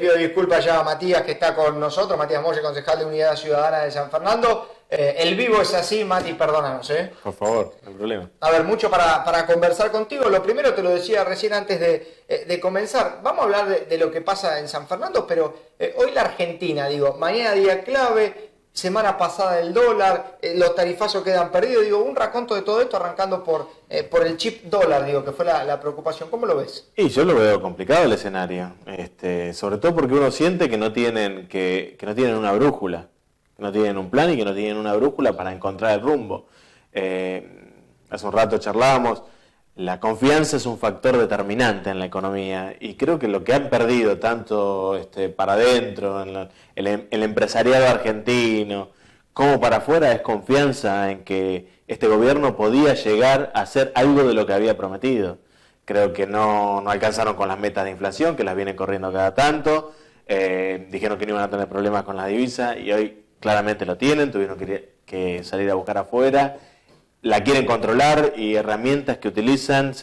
pido disculpas ya a Matías, que está con nosotros, Matías Molle, concejal de Unidad Ciudadana de San Fernando. El vivo es así, Mati, perdónanos, ¿eh? Por favor, no hay problema. A ver, mucho para conversar contigo. Lo primero, te lo decía recién antes de comenzar, vamos a hablar de lo que pasa en San Fernando, pero hoy la Argentina, digo, mañana día clave, semana pasada el dólar, los tarifazos quedan perdidos, digo, un raconto de todo esto arrancando por el chip dólar, digo, que fue la preocupación. ¿Cómo lo ves? Y yo lo veo complicado el escenario, sobre todo porque uno siente que no tienen una brújula, que no tienen un plan y que no tienen una brújula para encontrar el rumbo. Hace un rato charlábamos, la confianza es un factor determinante en la economía y creo que lo que han perdido tanto para adentro, el empresariado argentino, como para afuera, es confianza en que este gobierno podía llegar a hacer algo de lo que había prometido. Creo que no alcanzaron con las metas de inflación, que las vienen corriendo cada tanto, dijeron que no iban a tener problemas con la divisa y hoy claramente lo tienen, tuvieron que salir a buscar afuera. La quieren controlar y herramientas que utilizan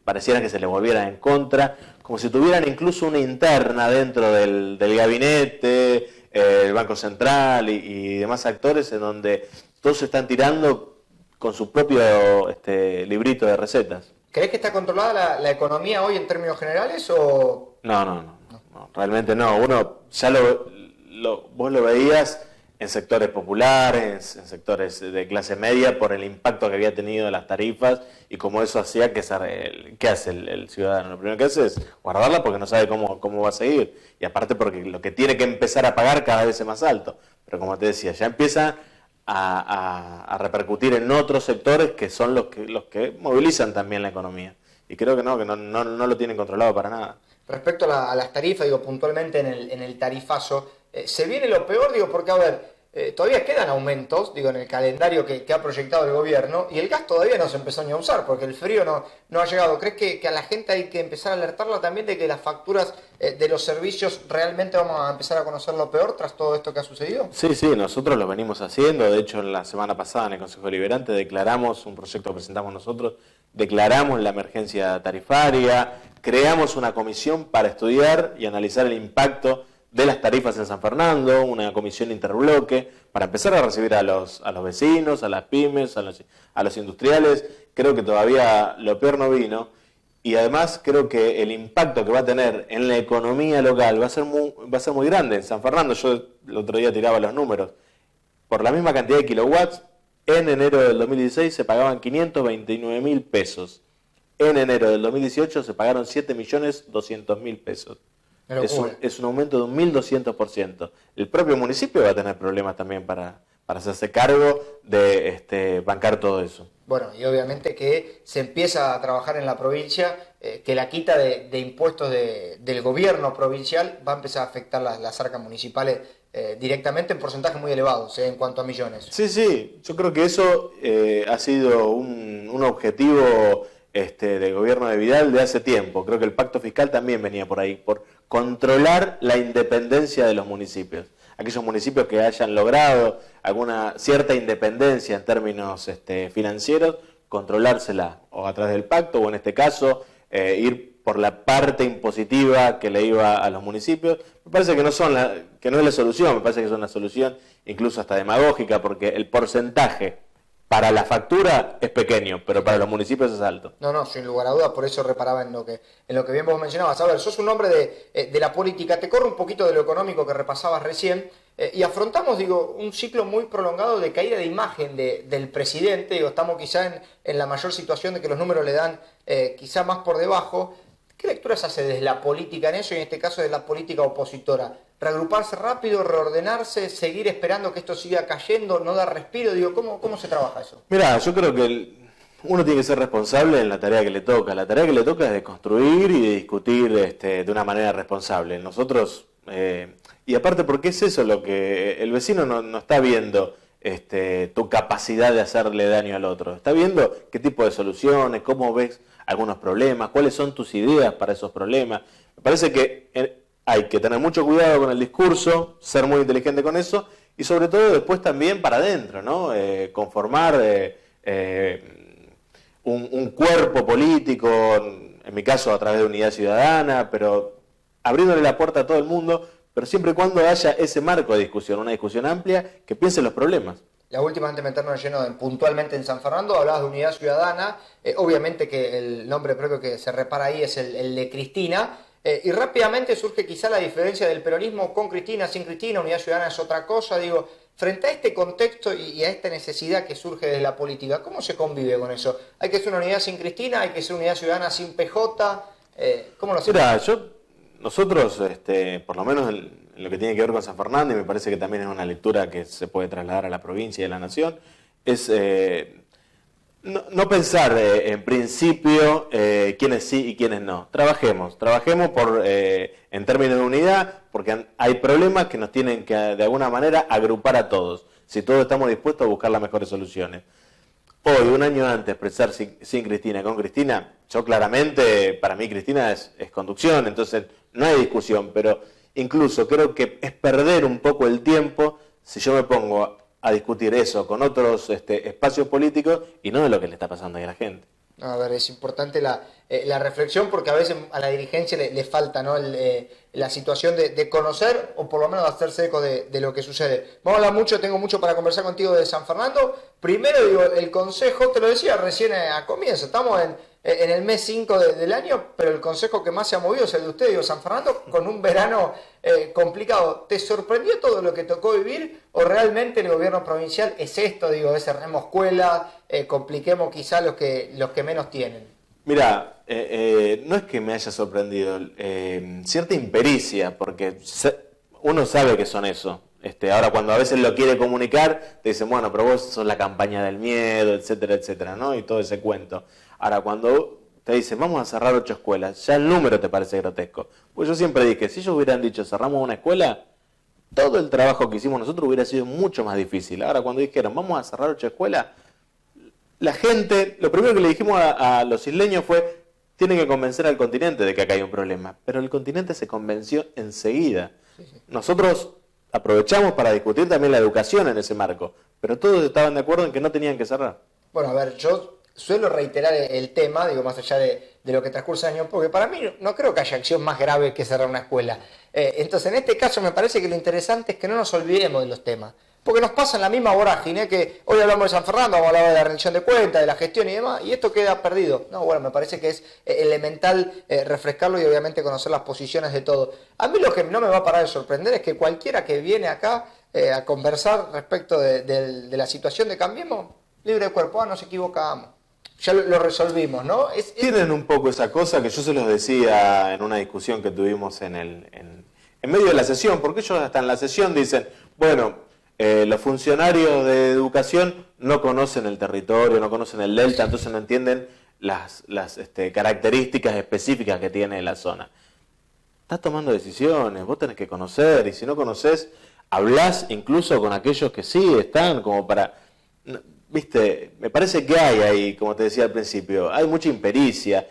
pareciera que se les volvieran en contra, como si tuvieran incluso una interna dentro del gabinete, el Banco Central y demás actores en donde todos se están tirando con su propio librito de recetas. ¿Crees que está controlada la economía hoy en términos generales o...? No, realmente no. Uno ya vos lo veías en sectores populares, en sectores de clase media, por el impacto que había tenido las tarifas y cómo eso hacía ¿qué hace el ciudadano? Lo primero que hace es guardarla porque no sabe cómo va a seguir. Y aparte porque lo que tiene que empezar a pagar cada vez es más alto. Pero como te decía, ya empieza a repercutir en otros sectores que son los que movilizan también la economía. Y creo que no lo tienen controlado para nada. Respecto a las tarifas, digo, puntualmente en el tarifazo, ¿se viene lo peor? Digo, porque, a ver, todavía quedan aumentos, digo, en el calendario que ha proyectado el gobierno, y el gas todavía no se empezó ni a usar, porque el frío no ha llegado. ¿Crees que a la gente hay que empezar a alertarla también de que las facturas de los servicios realmente vamos a empezar a conocer lo peor tras todo esto que ha sucedido? Sí, nosotros lo venimos haciendo. De hecho, la semana pasada en el Consejo Deliberante declaramos un proyecto que presentamos nosotros, declaramos la emergencia tarifaria, creamos una comisión para estudiar y analizar el impacto de las tarifas en San Fernando, una comisión interbloque, para empezar a recibir a los vecinos, a las pymes, a los industriales. Creo que todavía lo peor no vino y además creo que el impacto que va a tener en la economía local va a ser muy grande. En San Fernando, yo el otro día tiraba los números, por la misma cantidad de kilowatts, en enero del 2016 se pagaban 529.000 pesos. En enero del 2018 se pagaron 7.200.000 pesos. Es un aumento de un 1.200%. El propio municipio va a tener problemas también para hacerse cargo de bancar todo eso. Bueno, y obviamente que se empieza a trabajar en la provincia, que la quita de impuestos del gobierno provincial va a empezar a afectar las arcas municipales directamente en porcentajes muy elevados en cuanto a millones. Sí, yo creo que eso ha sido un objetivo del gobierno de Vidal de hace tiempo. Creo que el pacto fiscal también venía por ahí, por controlar la independencia de los municipios. Aquellos municipios que hayan logrado alguna cierta independencia en términos financieros, controlársela o a través del pacto o en este caso ir por la parte impositiva que le iba a los municipios. Me parece que no es la solución, me parece que es una solución incluso hasta demagógica porque el porcentaje para la factura es pequeño, pero para los municipios es alto. No, sin lugar a dudas, por eso reparaba en lo que bien vos mencionabas. A ver, sos un hombre de la política, te corro un poquito de lo económico que repasabas recién, y afrontamos, un ciclo muy prolongado de caída de imagen del presidente. Estamos quizá en la mayor situación de que los números le dan quizá más por debajo. ¿Qué lecturas hace desde la política en eso y en este caso de la política opositora? ¿Reagruparse rápido, reordenarse, seguir esperando que esto siga cayendo, no dar respiro? ¿Cómo se trabaja eso? Mirá, yo creo que uno tiene que ser responsable en la tarea que le toca. La tarea que le toca es de construir y de discutir de una manera responsable. Nosotros, y aparte porque es eso lo que el vecino no está viendo tu capacidad de hacerle daño al otro. Está viendo qué tipo de soluciones, cómo ves algunos problemas, cuáles son tus ideas para esos problemas. Me parece que hay que tener mucho cuidado con el discurso, ser muy inteligente con eso y sobre todo después también para adentro, ¿no? Conformar un cuerpo político, en mi caso a través de Unidad Ciudadana, pero abriéndole la puerta a todo el mundo pero siempre y cuando haya ese marco de discusión, una discusión amplia que piense en los problemas. La última, antes de meternos lleno puntualmente en San Fernando, hablabas de Unidad Ciudadana, obviamente que el nombre propio que se repara ahí es el de Cristina, y rápidamente surge quizá la diferencia del peronismo con Cristina, sin Cristina, Unidad Ciudadana es otra cosa, digo, frente a este contexto y a esta necesidad que surge desde la política, ¿cómo se convive con eso? ¿Hay que ser una unidad sin Cristina? ¿Hay que ser Unidad Ciudadana sin PJ? ¿Cómo lo hacemos? Mira, nosotros, por lo menos en lo que tiene que ver con San Fernando, y me parece que también es una lectura que se puede trasladar a la provincia y a la nación, es no pensar en principio quiénes sí y quiénes no. Trabajemos en términos de unidad, porque hay problemas que nos tienen que de alguna manera agrupar a todos, si todos estamos dispuestos a buscar las mejores soluciones. Hoy, un año antes, expresar sin Cristina, con Cristina, yo claramente, para mí Cristina es conducción, entonces no hay discusión, pero incluso creo que es perder un poco el tiempo si yo me pongo a discutir eso con otros espacios políticos y no de lo que le está pasando ahí a la gente. A ver, es importante la reflexión porque a veces a la dirigencia le falta, ¿no? La situación de conocer o por lo menos de hacerse eco de lo que sucede. Vamos a hablar mucho, tengo mucho para conversar contigo de San Fernando. Primero, digo, el consejo, te lo decía recién a comienzo, estamos en el mes 5 del año, pero el consejo que más se ha movido es el de usted, digo, San Fernando, con un verano complicado. ¿Te sorprendió todo lo que tocó vivir o realmente el gobierno provincial es esto, digo, cerremos escuelas, compliquemos quizá los que menos tienen? Mira, no es que me haya sorprendido, cierta impericia, porque uno sabe que son eso. Ahora cuando a veces lo quiere comunicar, te dicen, bueno, pero vos sos la campaña del miedo, etcétera, etcétera, ¿no? Y todo ese cuento. Ahora cuando te dicen, vamos a cerrar 8 escuelas, ya el número te parece grotesco. Pues yo siempre dije, si ellos hubieran dicho, cerramos una escuela, todo el trabajo que hicimos nosotros hubiera sido mucho más difícil. Ahora cuando dijeron, vamos a cerrar 8 escuelas, la gente, lo primero que le dijimos a los isleños fue, tienen que convencer al continente de que acá hay un problema. Pero el continente se convenció enseguida. Nosotros aprovechamos para discutir también la educación en ese marco, pero todos estaban de acuerdo en que no tenían que cerrar. Bueno, a ver, yo suelo reiterar el tema, digo, más allá de lo que transcurre el año, porque para mí no creo que haya acción más grave que cerrar una escuela. Entonces, en este caso me parece que lo interesante es que no nos olvidemos de los temas. Porque nos pasa en la misma vorágine que hoy hablamos de San Fernando, vamos a hablar de la rendición de cuentas, de la gestión y demás, y esto queda perdido. No, bueno, me parece que es elemental refrescarlo y obviamente conocer las posiciones de todos. A mí lo que no me va a parar de sorprender es que cualquiera que viene acá a conversar respecto de la situación de Cambiemos, libre de cuerpo, nos equivocamos. Ya lo resolvimos, ¿no? Tienen un poco esa cosa que yo se los decía en una discusión que tuvimos en medio de la sesión, porque ellos hasta en la sesión dicen, bueno, los funcionarios de educación no conocen el territorio, no conocen el delta, entonces no entienden las características específicas que tiene la zona. Estás tomando decisiones, vos tenés que conocer, y si no conocés, hablás incluso con aquellos que sí están como para... Viste, me parece que hay ahí, como te decía al principio, hay mucha impericia.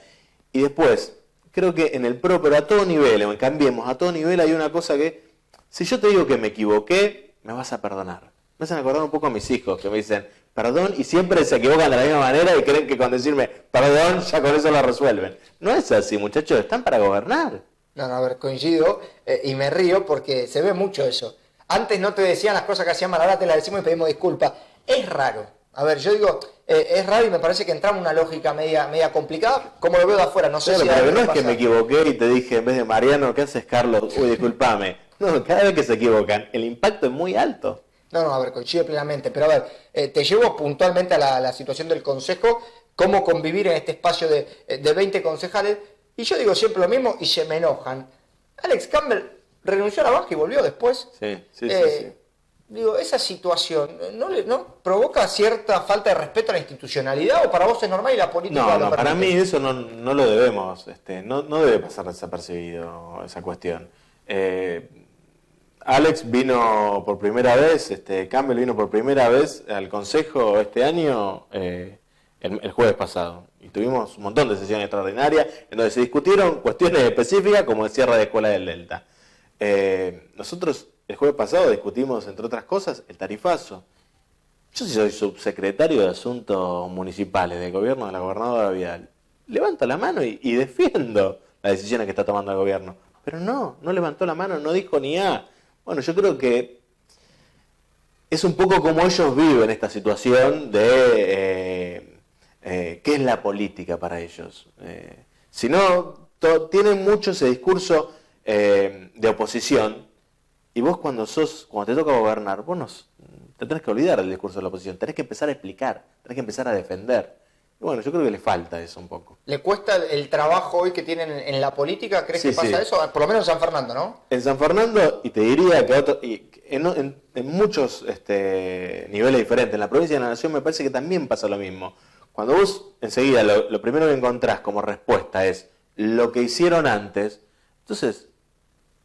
Y después, creo que en el PRO, pero a todo nivel, o en Cambiemos, a todo nivel hay una cosa que, si yo te digo que me equivoqué, me vas a perdonar. Me hacen acordar un poco a mis hijos, que me dicen, perdón, y siempre se equivocan de la misma manera y creen que con decirme, perdón, ya con eso lo resuelven. No es así, muchachos, están para gobernar. No, a ver, coincido y me río porque se ve mucho eso. Antes no te decían las cosas que hacían mal, ahora te las decimos y pedimos disculpas. Es raro. A ver, yo digo, es raro y me parece que entramos en una lógica media complicada, como lo veo de afuera, no sé claro, si... Pero no es que me equivoqué y te dije, en vez de Mariano, ¿qué haces, Carlos? Uy, discúlpame. No, cada vez que se equivocan, el impacto es muy alto. No, a ver, coincido plenamente, pero a ver, te llevo puntualmente a la situación del Consejo, cómo convivir en este espacio de 20 concejales, y yo digo siempre lo mismo y se me enojan. Alex Campbell renunció a la baja y volvió después. Sí. Digo, esa situación, ¿no provoca cierta falta de respeto a la institucionalidad o para vos es normal y la política No, para mí eso no lo debemos, no debe pasar desapercibido esa cuestión. Alex vino por primera vez, Campbell vino por primera vez al Consejo este año, el jueves pasado. Y tuvimos un montón de sesiones extraordinarias en donde se discutieron cuestiones específicas como el cierre de escuelas del Delta. Nosotros el jueves pasado discutimos, entre otras cosas, el tarifazo. Yo si soy subsecretario de Asuntos Municipales del gobierno de la gobernadora Vidal, levanto la mano y defiendo las decisiones que está tomando el gobierno. pero no levantó la mano, no dijo ni A. Bueno, yo creo que es un poco como ellos viven esta situación de qué es la política para ellos. Si no, tienen mucho ese discurso de oposición, y vos cuando te toca gobernar, te tenés que olvidar del discurso de la oposición, tenés que empezar a explicar, tenés que empezar a defender. Y bueno, yo creo que le falta eso un poco. ¿Le cuesta el trabajo hoy que tienen en la política? ¿Crees que pasa eso? Por lo menos en San Fernando, ¿no? En San Fernando, y te diría que en muchos niveles diferentes, en la provincia de la Nación me parece que también pasa lo mismo. Cuando vos enseguida lo primero que encontrás como respuesta es lo que hicieron antes, entonces,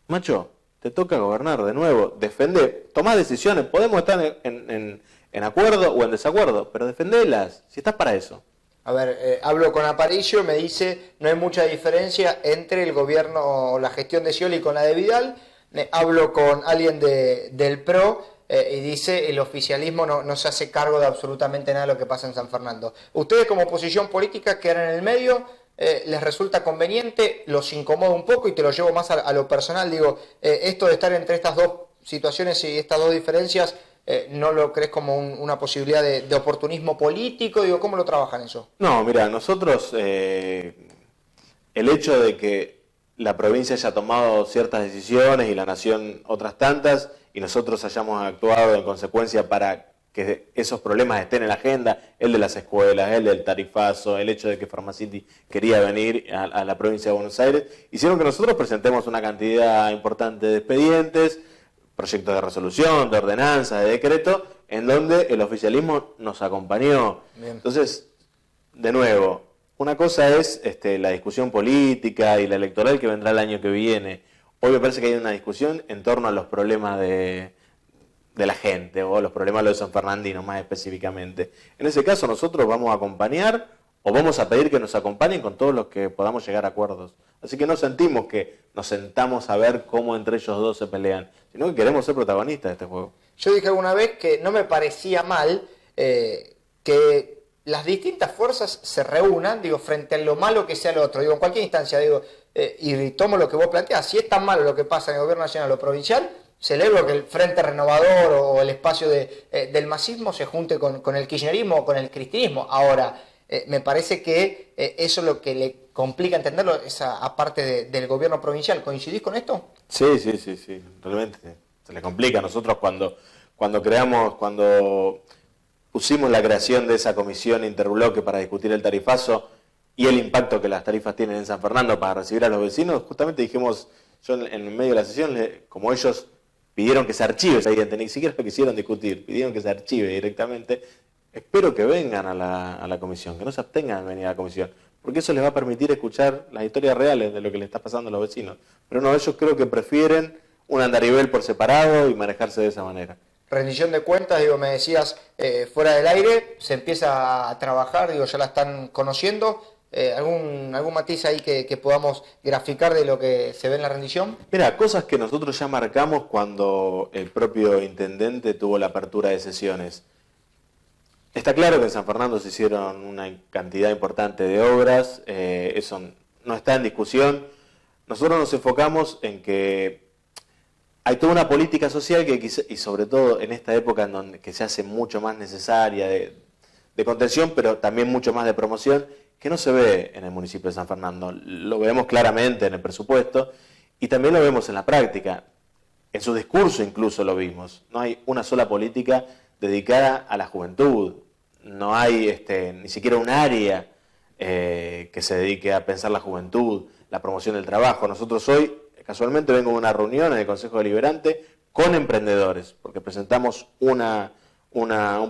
macho, te toca gobernar de nuevo, defender, tomás decisiones, podemos estar en acuerdo o en desacuerdo, pero defendelas, si estás para eso. A ver, hablo con Aparicio, me dice, no hay mucha diferencia entre el gobierno o la gestión de Scioli con la de Vidal. Hablo con alguien del PRO y dice, el oficialismo no se hace cargo de absolutamente nada de lo que pasa en San Fernando. Ustedes como oposición política quedan en el medio, les resulta conveniente, los incomoda un poco y te lo llevo más a lo personal. Digo, esto de estar entre estas dos situaciones y estas dos diferencias, ¿no lo crees como una posibilidad de oportunismo político? Digo, ¿cómo lo trabajan eso? No, mira, nosotros, el hecho de que la provincia haya tomado ciertas decisiones y la nación otras tantas, y nosotros hayamos actuado en consecuencia para que esos problemas estén en la agenda, el de las escuelas, el del tarifazo, el hecho de que Pharmacity quería venir a la provincia de Buenos Aires, hicieron que nosotros presentemos una cantidad importante de expedientes, proyectos de resolución, de ordenanza, de decreto, en donde el oficialismo nos acompañó. Bien. Entonces, de nuevo, una cosa es la discusión política y la electoral que vendrá el año que viene. Hoy me parece que hay una discusión en torno a los problemas de la gente, o los problemas de los sanfernandinos más específicamente. En ese caso nosotros vamos a acompañar o vamos a pedir que nos acompañen con todos los que podamos llegar a acuerdos. Así que no sentimos que nos sentamos a ver cómo entre ellos dos se pelean, sino que queremos ser protagonistas de este juego. Yo dije alguna vez que no me parecía mal que las distintas fuerzas se reúnan, digo, frente a lo malo que sea lo otro, digo, en cualquier instancia, digo, y tomo lo que vos planteás, si es tan malo lo que pasa en el gobierno nacional o provincial, celebro que el Frente Renovador o el espacio del masismo se junte con el kirchnerismo o con el cristinismo. Ahora, me parece que eso es lo que le complica entenderlo, esa parte del gobierno provincial. ¿Coincidís con esto? Sí, realmente se le complica. Nosotros cuando pusimos la creación de esa comisión interbloque para discutir el tarifazo y el impacto que las tarifas tienen en San Fernando para recibir a los vecinos, justamente dijimos, yo en medio de la sesión, como ellos pidieron que se archive, ni siquiera lo quisieron discutir, pidieron que se archive directamente, espero que vengan a la comisión, que no se abstengan de venir a la comisión, porque eso les va a permitir escuchar las historias reales de lo que le está pasando a los vecinos. Pero no, ellos creo que prefieren un andarivel por separado y manejarse de esa manera. Rendición de cuentas, digo, me decías, fuera del aire, se empieza a trabajar, digo, ya la están conociendo. ¿Algún matiz ahí que podamos graficar de lo que se ve en la rendición? Mira, cosas que nosotros ya marcamos cuando el propio intendente tuvo la apertura de sesiones. Está claro que en San Fernando se hicieron una cantidad importante de obras, eso no está en discusión. Nosotros nos enfocamos en que hay toda una política social y sobre todo en esta época en donde que se hace mucho más necesaria de contención, pero también mucho más de promoción, que no se ve en el municipio de San Fernando. Lo vemos claramente en el presupuesto y también lo vemos en la práctica. En su discurso incluso lo vimos. No hay una sola política dedicada a la juventud. No hay ni siquiera un área que se dedique a pensar la juventud, la promoción del trabajo. Nosotros hoy, casualmente, vengo de una reunión en el Consejo Deliberante con emprendedores, porque presentamos un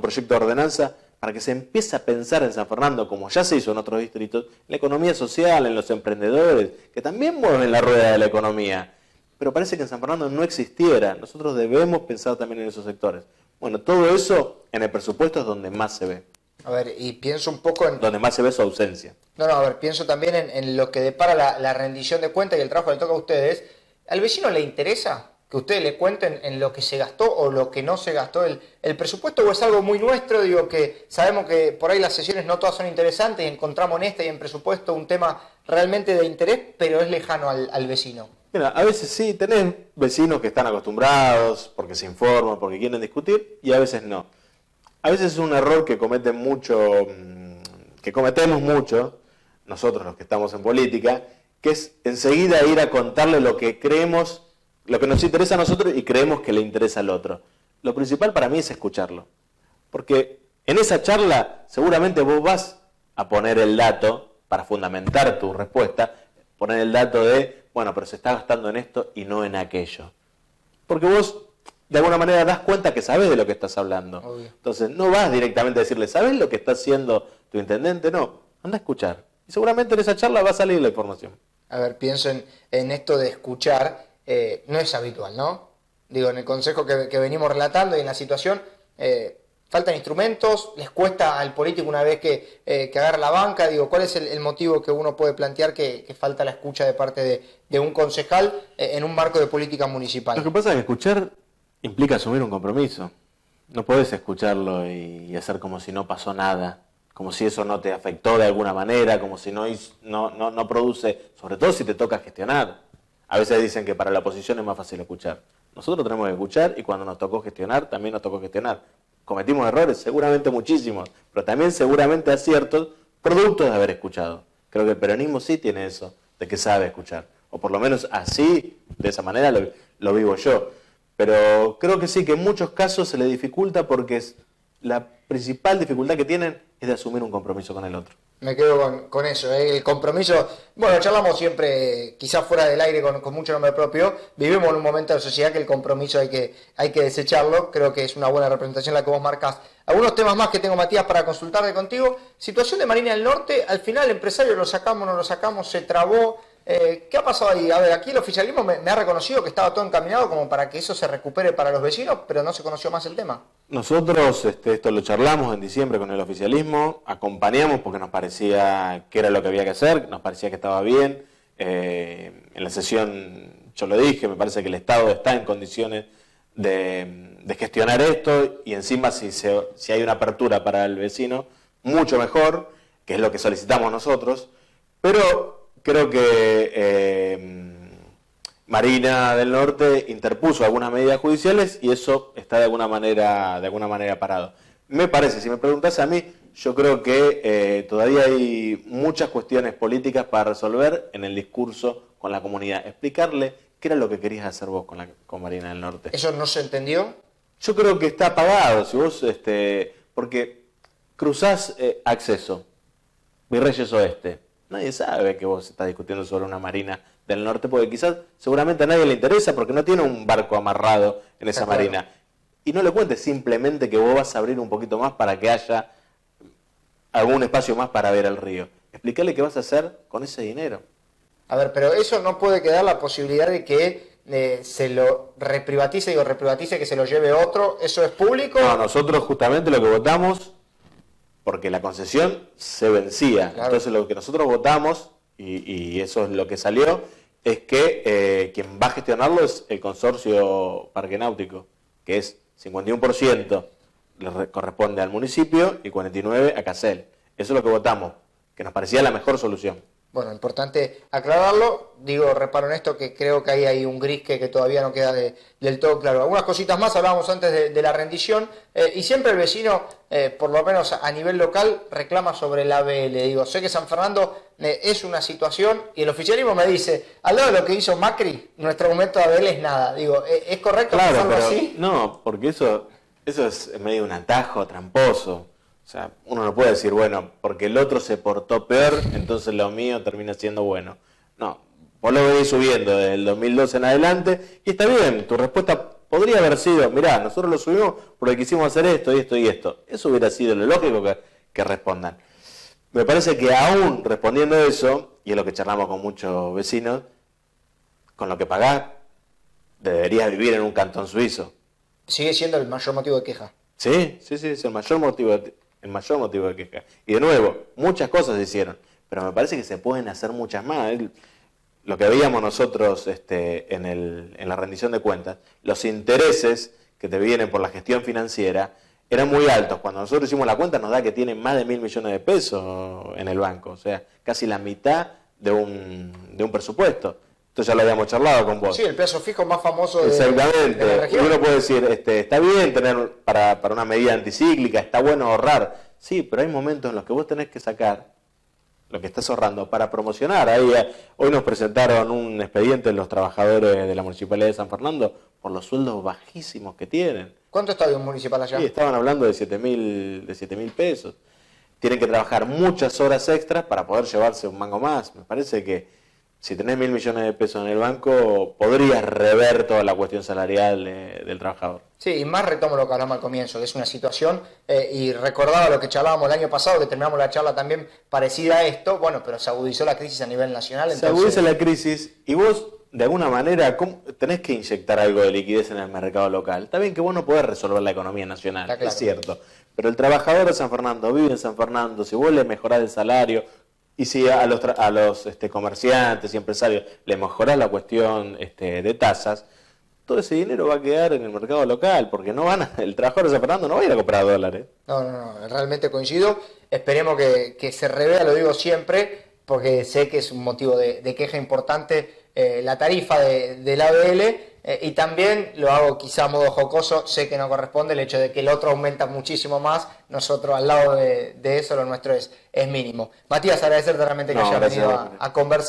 proyecto de ordenanza para que se empiece a pensar en San Fernando, como ya se hizo en otros distritos, en la economía social, en los emprendedores, que también mueven la rueda de la economía. Pero parece que en San Fernando no existiera. Nosotros debemos pensar también en esos sectores. Bueno, todo eso en el presupuesto es donde más se ve. A ver, y pienso un poco en... Donde más se ve su ausencia. No, a ver, pienso también en lo que depara la rendición de cuentas y el trabajo que le toca a ustedes. ¿Al vecino le interesa que ustedes le cuenten en lo que se gastó o lo que no se gastó el presupuesto, o es algo muy nuestro? Digo, que sabemos que por ahí las sesiones no todas son interesantes y encontramos en esta y en presupuesto un tema realmente de interés, pero es lejano al vecino. Mira, a veces sí, tenés vecinos que están acostumbrados, porque se informan, porque quieren discutir, y a veces no. A veces es un error que que cometemos mucho, nosotros los que estamos en política, que es enseguida ir a contarle lo que creemos, lo que nos interesa a nosotros y creemos que le interesa al otro. Lo principal para mí es escucharlo. Porque en esa charla seguramente vos vas a poner el dato para fundamentar tu respuesta, poner el dato de, bueno, pero se está gastando en esto y no en aquello. Porque vos de alguna manera das cuenta que sabes de lo que estás hablando. Obvio. Entonces no vas directamente a decirle, ¿sabes lo que está haciendo tu intendente? No, anda a escuchar. Y seguramente en esa charla va a salir la información. A ver, pienso en esto de escuchar, no es habitual, ¿no? Digo, en el consejo que venimos relatando y en la situación, faltan instrumentos, les cuesta al político una vez que agarra la banca. Digo, ¿cuál es el motivo que uno puede plantear que falta la escucha de parte de un concejal en un marco de política municipal? Lo que pasa es que escuchar implica asumir un compromiso. No podés escucharlo y hacer como si no pasó nada, como si eso no te afectó de alguna manera, como si no produce, sobre todo si te toca gestionar. A veces dicen que para la oposición es más fácil escuchar. Nosotros tenemos que escuchar y cuando nos tocó gestionar, también nos tocó gestionar. Cometimos errores, seguramente muchísimos, pero también seguramente aciertos, productos de haber escuchado. Creo que el peronismo sí tiene eso, de que sabe escuchar. O por lo menos así, de esa manera lo vivo yo. Pero creo que sí, que en muchos casos se le dificulta porque la principal dificultad que tienen es de asumir un compromiso con el otro. Me quedo con eso, el compromiso. Bueno, charlamos siempre, quizás fuera del aire, con mucho nombre propio. Vivimos en un momento de sociedad que el compromiso hay que desecharlo. Creo que es una buena representación la que vos marcás. Algunos temas más que tengo, Matías, para consultarte contigo. Situación de Marina del Norte, al final el empresario lo sacamos, no lo sacamos, se trabó. ¿Qué ha pasado ahí? A ver, aquí el oficialismo me ha reconocido que estaba todo encaminado como para que eso se recupere para los vecinos, pero no se conoció más el tema. Nosotros esto lo charlamos en diciembre con el oficialismo, acompañamos porque nos parecía que era lo que había que hacer, nos parecía que estaba bien. En la sesión yo lo dije, me parece que el Estado está en condiciones de gestionar esto y encima si hay una apertura para el vecino, mucho mejor, que es lo que solicitamos nosotros, pero creo que Marina del Norte interpuso algunas medidas judiciales y eso está de alguna manera parado. Me parece, si me preguntás a mí, yo creo que todavía hay muchas cuestiones políticas para resolver en el discurso con la comunidad. Explicarle qué era lo que querías hacer vos con Marina del Norte. ¿Eso no se entendió? Yo creo que está apagado, si vos, porque cruzás acceso, Virreyes Oeste. Nadie sabe que vos estás discutiendo sobre una Marina del Norte, porque quizás seguramente a nadie le interesa porque no tiene un barco amarrado en esa marina. Y no le cuentes simplemente que vos vas a abrir un poquito más para que haya algún espacio más para ver el río. Explícale qué vas a hacer con ese dinero. A ver, pero eso no puede quedar la posibilidad de que se lo reprivatice, que se lo lleve otro. ¿Eso es público? No, nosotros justamente lo que votamos, porque la concesión se vencía. Claro. Entonces lo que nosotros votamos, y eso es lo que salió, es que quien va a gestionarlo es el consorcio Parque Náutico, que es 51% le corresponde al municipio y 49% a Casel. Eso es lo que votamos, que nos parecía la mejor solución. Bueno, importante aclararlo. Digo, reparo en esto que creo que ahí hay un gris que todavía no queda del todo claro. Algunas cositas más, hablábamos antes de la rendición, y siempre el vecino, por lo menos a nivel local, reclama sobre el ABL. Digo, sé que San Fernando es una situación, y el oficialismo me dice, al lado de lo que hizo Macri, nuestro aumento de ABL es nada. Digo, ¿es correcto pensarlo así? No, porque eso es medio un atajo tramposo. O sea, uno no puede decir, bueno, porque el otro se portó peor, entonces lo mío termina siendo bueno. No, vos lo venís subiendo desde el 2012 en adelante, y está bien, tu respuesta podría haber sido, mirá, nosotros lo subimos porque quisimos hacer esto y esto y esto. Eso hubiera sido lo lógico que respondan. Me parece que aún respondiendo eso, y es lo que charlamos con muchos vecinos, con lo que pagás, deberías vivir en un cantón suizo. Sigue siendo el mayor motivo de queja. Sí, es el mayor motivo de queja. Y de nuevo, muchas cosas se hicieron, pero me parece que se pueden hacer muchas más. Lo que veíamos nosotros en la rendición de cuentas, los intereses que te vienen por la gestión financiera eran muy altos. Cuando nosotros hicimos la cuenta nos da que tienen más de 1.000 millones de pesos en el banco, o sea, casi la mitad de un presupuesto. Esto ya lo habíamos charlado con vos. Sí, el plazo fijo más famoso Exactamente. de la región. Uno puede decir, está bien tener para una medida anticíclica, está bueno ahorrar. Sí, pero hay momentos en los que vos tenés que sacar lo que estás ahorrando para promocionar. Hoy nos presentaron un expediente de los trabajadores de la Municipalidad de San Fernando por los sueldos bajísimos que tienen. ¿Cuánto está de un municipal allá? Sí, estaban hablando de 7.000 pesos. Tienen que trabajar muchas horas extras para poder llevarse un mango más. Me parece que si tenés 1.000 millones de pesos en el banco, podrías rever toda la cuestión salarial del trabajador. Sí, y más retomo lo que hablamos al comienzo, que es una situación, y recordaba lo que charlábamos el año pasado, que terminamos la charla también parecida a esto, bueno, pero se agudizó la crisis a nivel nacional. Se agudiza la crisis y vos, de alguna manera, tenés que inyectar algo de liquidez en el mercado local. Está bien que vos no podés resolver la economía nacional, claro, es cierto, pero el trabajador de San Fernando vive en San Fernando, si vos le mejorás el salario, y si a los comerciantes y empresarios le mejorás la cuestión de tasas, todo ese dinero va a quedar en el mercado local, porque el trabajador de San Fernando no va a ir a comprar dólares. No, realmente coincido. Esperemos que se revea, lo digo siempre, porque sé que es un motivo de queja importante la tarifa del ABL, y también lo hago quizá a modo jocoso, sé que no corresponde el hecho de que el otro aumenta muchísimo más, nosotros al lado de eso lo nuestro es mínimo. Matías, agradecerte realmente que hayas venido a conversar.